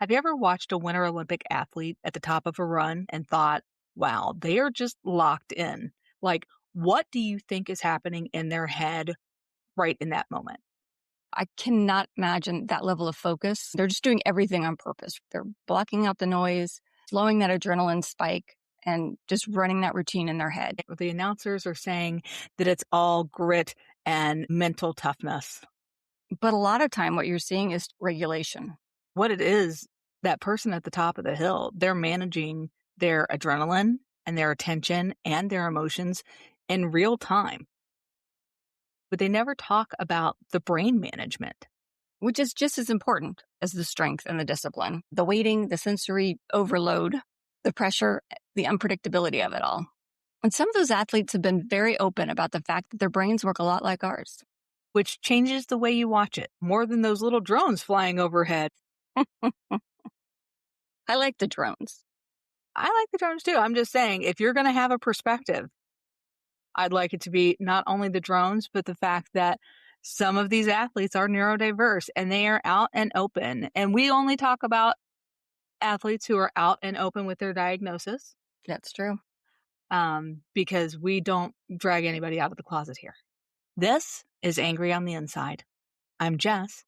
Have you ever watched a Winter Olympic athlete at the top of a run and thought, wow, they are just locked in? Like, what do you think is happening in their head right in that moment? I cannot imagine that level of focus. They're just doing everything on purpose. They're blocking out the noise, slowing that adrenaline spike, and just running that routine in their head. The announcers are saying that it's all grit and mental toughness. But a lot of time, what you're seeing is regulation. What it is, that person at the top of the hill, they're managing their adrenaline and their attention and their emotions in real time. But they never talk about the brain management. Which is just as important as the strength and the discipline. The waiting, the sensory overload, the pressure, the unpredictability of it all. And some of those athletes have been very open about the fact that their brains work a lot like ours. Which changes the way you watch it, more than those little drones flying overhead. I like the drones. I like the drones too. I'm just saying, if you're going to have a perspective, I'd like it to be not only the drones, but the fact that some of these athletes are neurodiverse and they are out and open. And we only talk about athletes who are out and open with their diagnosis. That's true. Because we don't drag anybody out of the closet here. This is Angry on the Inside. I'm Jess.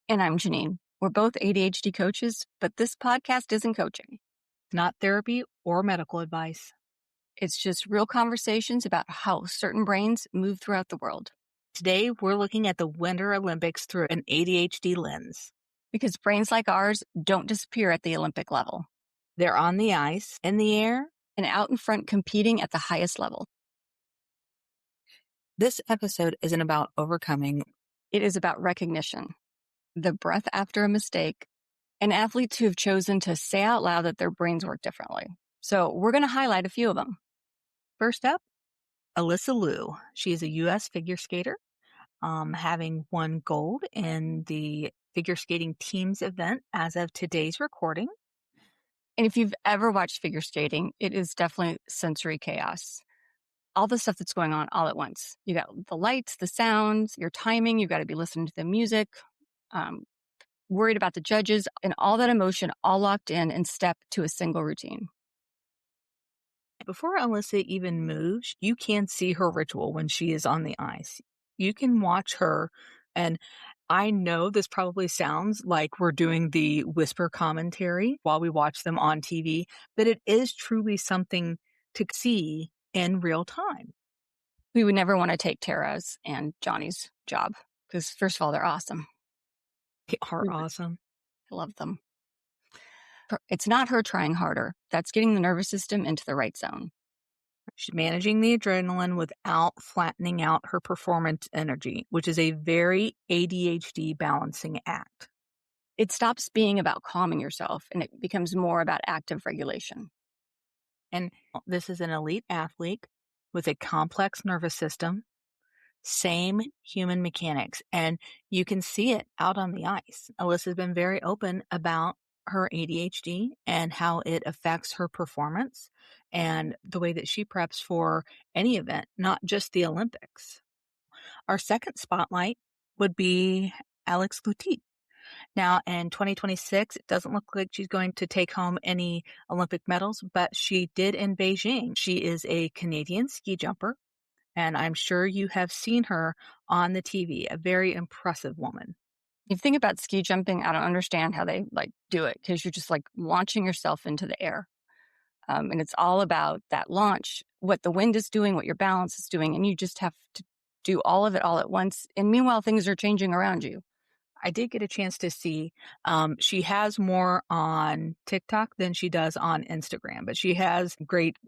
And I'm Jeannine. We're both ADHD coaches, but this podcast isn't coaching. It's not therapy or medical advice. It's just real conversations about how certain brains move throughout the world. Today, we're looking at the Winter Olympics through an ADHD lens. Because brains like ours don't disappear at the Olympic level. They're on the ice, in the air, and out in front competing at the highest level. This episode isn't about overcoming. It is about recognition, the breath after a mistake, and athletes who have chosen to say out loud that their brains work differently. So we're going to highlight a few of them. First up, Alyssa Liu. She is a U.S. figure skater, having won gold in the figure skating teams event as of today's recording. And if you've ever watched figure skating, it is definitely sensory chaos. All the stuff that's going on all at once. You got the lights, the sounds, your timing. You got to be listening to the music, worried about the judges, and all that emotion all locked in step to a single routine. Before Alyssa even moves, you can see her ritual when she is on the ice. You can watch her, and I know this probably sounds like we're doing the whisper commentary while we watch them on TV, but it is truly something to see in real time. We would never want to take Tara's and Johnny's job because, first of all, they're awesome. They are awesome. I love them. It's not her trying harder. That's getting the nervous system into the right zone. She's managing the adrenaline without flattening out her performance energy, which is a very ADHD balancing act. It stops being about calming yourself and it becomes more about active regulation. And this is an elite athlete with a complex nervous system, same human mechanics, and you can see it out on the ice. Alyssa's been very open about her ADHD and how it affects her performance and the way that she preps for any event, not just the Olympics. Our second spotlight would be Alex Loutitt. Now, in 2026, it doesn't look like she's going to take home any Olympic medals, but she did in Beijing. She is a Canadian ski jumper, and I'm sure you have seen her on the TV, a very impressive woman. You think about ski jumping, I don't understand how they do it because you're just launching yourself into the air. And it's all about that launch, what the wind is doing, what your balance is doing, and you just have to do all of it all at once. And meanwhile, things are changing around you. I did get a chance to see, she has more on TikTok than she does on Instagram, but she has great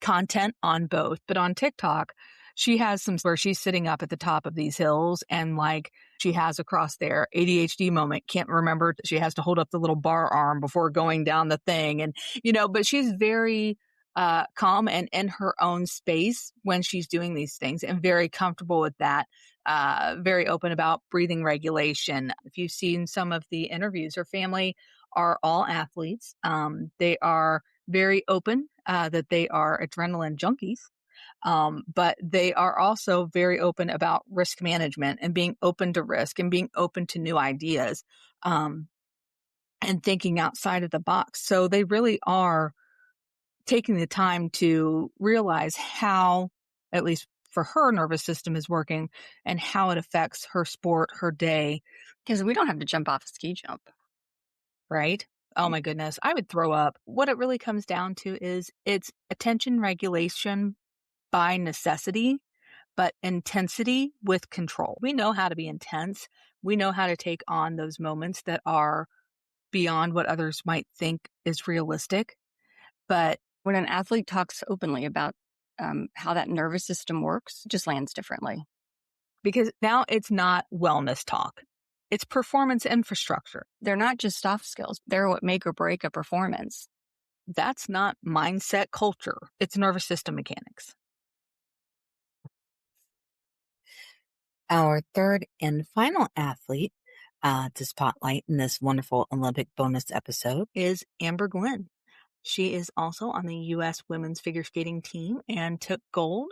content on both. But on TikTok, she has some where she's sitting up at the top of these hills and she has across there ADHD moment. Can't remember. She has to hold up the little bar arm before going down the thing. And, but she's very calm and in her own space when she's doing these things and very comfortable with that. Very open about breathing regulation. If you've seen some of the interviews, her family are all athletes. They are very open that they are adrenaline junkies. But they are also very open about risk management and being open to risk and being open to new ideas. and thinking outside of the box. So they really are taking the time to realize how, at least for her nervous system is working and how it affects her sport, her day, Because we don't have to jump off a ski jump. right? Oh my goodness, I would throw up. What it really comes down to is it's attention regulation by necessity, but intensity with control. We know how to be intense. We know how to take on those moments that are beyond what others might think is realistic. But When an athlete talks openly about how that nervous system works, it just lands differently. because now it's not wellness talk, it's performance infrastructure. They're not just soft skills, they're what make or break a performance. That's not mindset culture, it's nervous system mechanics. Our third and final athlete to spotlight in this wonderful Olympic bonus episode is Amber Glenn. She is also on the U.S. women's figure skating team and took gold,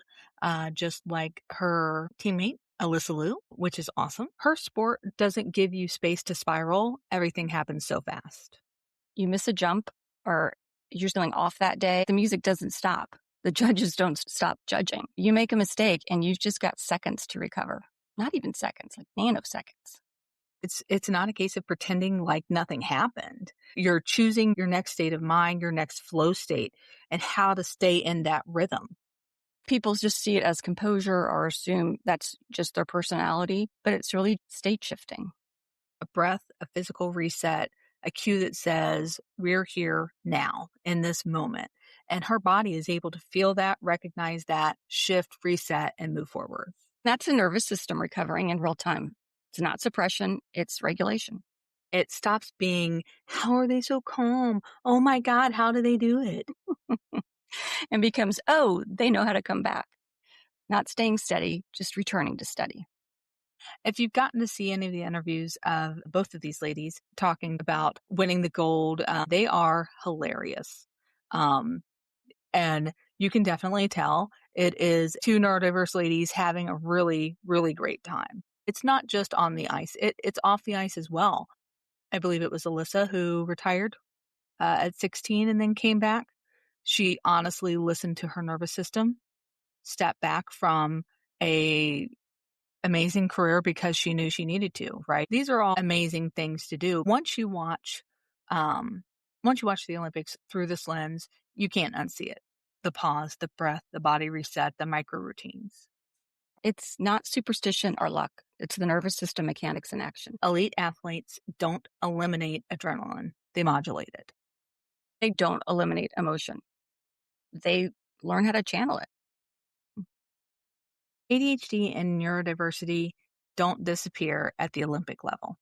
just like her teammate, Alyssa Liu, which is awesome. Her sport doesn't give you space to spiral. Everything happens so fast. You miss a jump or you're feeling off that day, the music doesn't stop. The judges don't stop judging. You make a mistake and you've just got seconds to recover. Not even seconds, like nanoseconds. It's not a case of pretending like nothing happened. You're choosing your next state of mind, your next flow state, and how to stay in that rhythm. People just see it as composure or assume that's just their personality, but it's really state shifting. A breath, a physical reset, a cue that says, we're here now in this moment. And her body is able to feel that, recognize that, shift, reset, and move forward. That's a nervous system recovering in real time. It's not suppression, it's regulation. It stops being, how are they so calm? Oh my God, how do they do it? And becomes, oh, they know how to come back. Not staying steady, just returning to steady. If you've gotten to see any of the interviews of both of these ladies talking about winning the gold, they are hilarious. Um, and you can definitely tell it is two neurodiverse ladies having a really, really great time. It's not just on the ice, it's off the ice as well. I believe it was Alyssa who retired at 16 and then came back. She honestly listened to her nervous system, stepped back from a amazing career because she knew she needed to, right? These are all amazing things to do. Um, once you watch the Olympics through this lens, you can't unsee it. The pause, the breath, the body reset, the micro routines. It's not superstition or luck. It's the nervous system mechanics in action. Elite athletes don't eliminate adrenaline. They modulate it. They don't eliminate emotion. They learn how to channel it. ADHD and neurodiversity don't disappear at the Olympic level.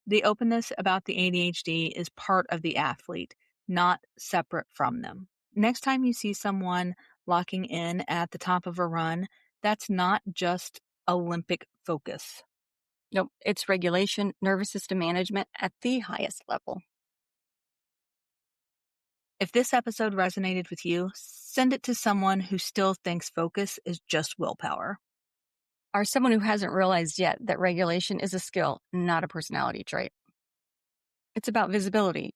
The openness about the ADHD is part of the athlete, not separate from them. Next time you see someone locking in at the top of a run, that's not just Olympic focus. Nope, it's regulation, nervous system management at the highest level. If this episode resonated with you, send it to someone who still thinks focus is just willpower. Or someone who hasn't realized yet that regulation is a skill, not a personality trait. It's about visibility,